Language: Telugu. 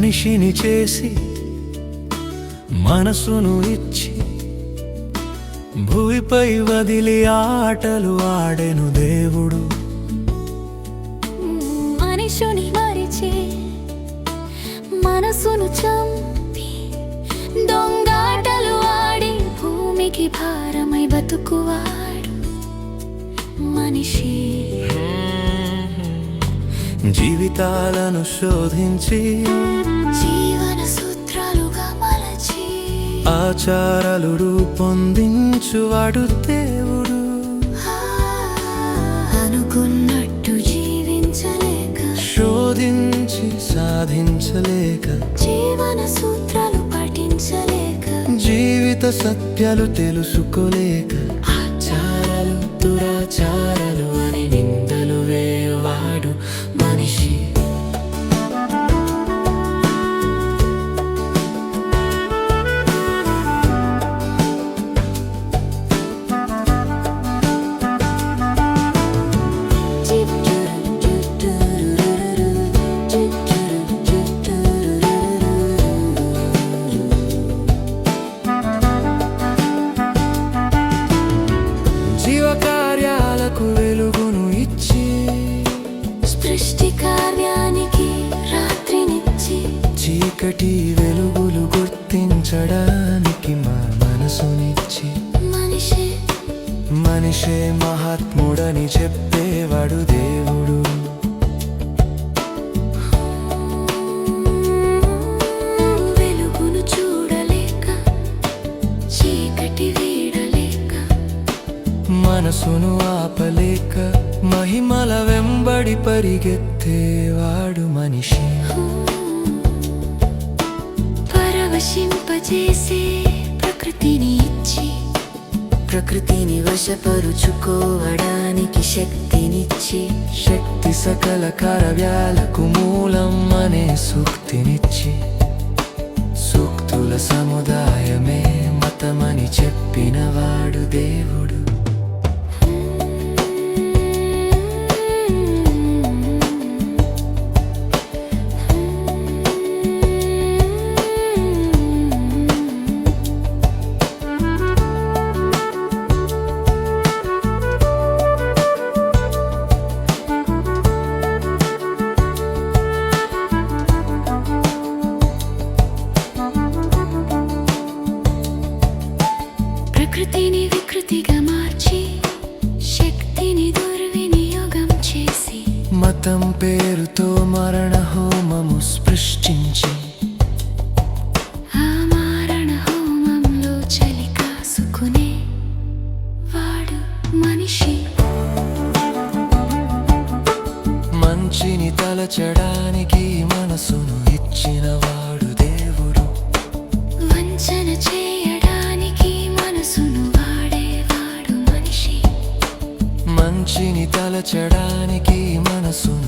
మనిషిని చేసి మనసును ఇచ్చి భూమిపై వదిలి ఆటలు ఆడెను దేవుడు. మనిషిని మరిచి మనసును చంపి దొంగాటలు ఆడి భూమికి భారమై బతుకువాడు మనిషి. జీవితాలను శోధించి జీవన సూత్రాలుగా మలచి ఆచారాలు రూపొందించువాడు దేవుడు. అనుకున్నట్టు జీవించలేక శోధించి సాధించలేక జీవన సూత్రాలు పాటించలేక జీవిత సత్యాలు తెలుసుకోలేక ఆచారాలు దురాచారాలు అని నిందలు వేవాడు మనిషి. జీవకార్యాలకు వెలుగును ఇచ్చి సృష్టి కార్యానికి రాత్రినిచ్చి చీకటి వెలుగులు గుర్తించడానికి మా మనసునిచ్చి మనిషే మహాత్ముడని చెప్పేవాడు దేవుడు. వెలుగును చూడలేక చీకటి వీడలేక మనసును ఆపలేక మహిమల వెంబడి పరిగెత్తేవాడు మనిషి. పరవశింపజేసే ప్రకృతిని ఇచ్చి ప్రకృతిని వశపరుచుకోవడానికి శక్తినిచ్చి శక్తి సకల కార్యాలకు మూలం అనే సూక్తినిచ్చి సూక్తుల సముదాయమే మతమని చెప్పినవాడు దేవుడు. ప్రకృతిని వికృతిగా మార్చి శక్తిని దుర్వినియోగం చేసి మతం పేరుతో మరణ హోమము సృష్టించి ఆ మారణ హోమంలో చలి కాసుకునే వాడు మనిషి. మంచిని తలచడానికి మనసును ఇచ్చినవాడు దేవుడు. వంచన చేయడానికి మనసును వాడేవాడు మనిషి. మంచిని తలచడానికి మనసును